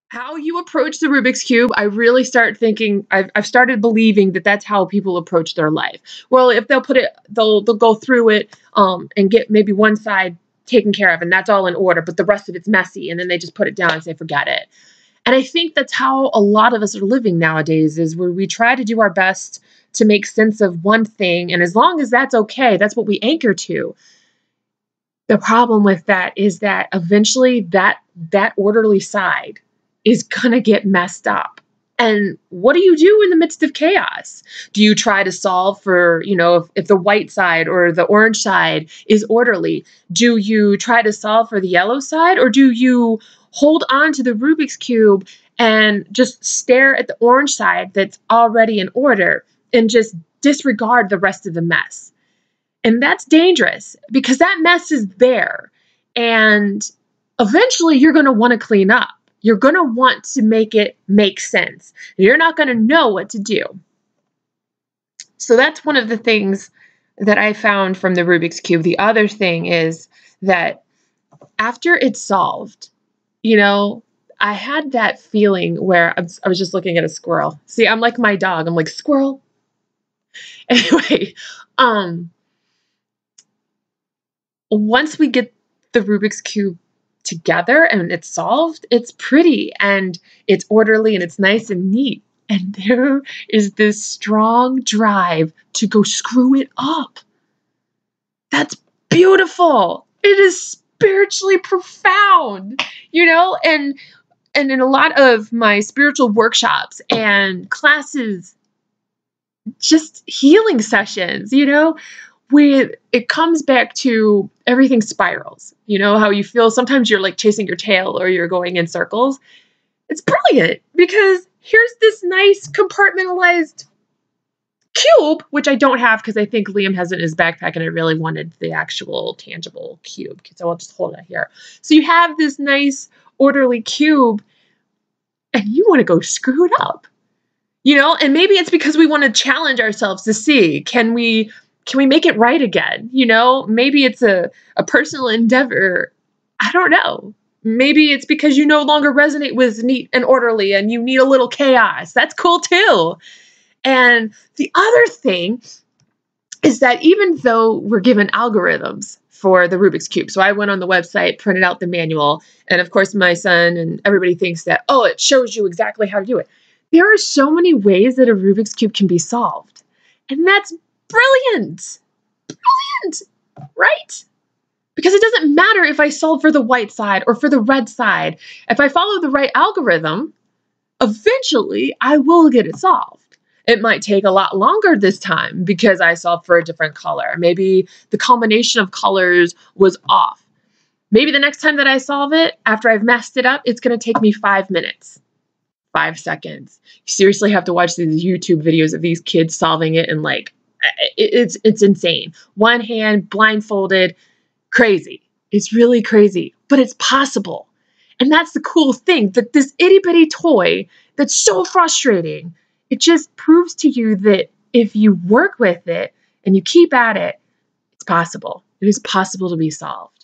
How you approach the Rubik's Cube, I really start thinking, I've started believing that that's how people approach their life. Well, if they'll put it, they'll go through it, and get maybe one side taken care of, and that's all in order, but the rest of it's messy, and then they just put it down and say, forget it. And I think that's how a lot of us are living nowadays, is where we try to do our best to make sense of one thing, and as long as that's okay, that's what we anchor to. The problem with that is that eventually that orderly side is gonna get messed up. And what do you do in the midst of chaos? Do you try to solve for, if the white side or the orange side is orderly? Do you try to solve for the yellow side, or do you hold on to the Rubik's Cube and just stare at the orange side that's already in order and just disregard the rest of the mess? And that's dangerous because that mess is there. And eventually you're going to want to clean up. You're going to want to make it make sense. You're not going to know what to do. So that's one of the things that I found from the Rubik's Cube. The other thing is that after it's solved, I had that feeling where I was just looking at a squirrel. See, I'm like my dog. I'm like, squirrel. Anyway, once we get the Rubik's Cube together and it's solved, it's pretty and it's orderly and it's nice and neat. And there is this strong drive to go screw it up. That's beautiful. It is spiritually profound, and in a lot of my spiritual workshops and classes, just healing sessions, it comes back to everything spirals. How you feel sometimes you're like chasing your tail or you're going in circles. It's brilliant because here's this nice compartmentalized cube, which I don't have because I think Liam has it in his backpack and I really wanted the actual tangible cube. So I'll just hold it here. So you have this nice orderly cube and you want to go screw it up, and maybe it's because we want to challenge ourselves to see, can we make it right again? Maybe it's a personal endeavor. I don't know. Maybe it's because you no longer resonate with neat and orderly and you need a little chaos. That's cool too. And the other thing is that even though we're given algorithms for the Rubik's Cube, so I went on the website, printed out the manual, and of course my son and everybody thinks that, it shows you exactly how to do it. There are so many ways that a Rubik's Cube can be solved. And that's brilliant. Brilliant, right? Because it doesn't matter if I solve for the white side or for the red side. If I follow the right algorithm, eventually I will get it solved. It might take a lot longer this time because I solved for a different color. Maybe the combination of colors was off. Maybe the next time that I solve it, after I've messed it up, it's going to take me 5 minutes, 5 seconds. You seriously have to watch these YouTube videos of these kids solving it, and it's insane. One hand, blindfolded, crazy. It's really crazy, but it's possible. And that's the cool thing, that this itty bitty toy that's so frustrating, it just proves to you that if you work with it and you keep at it, it's possible. It is possible to be solved.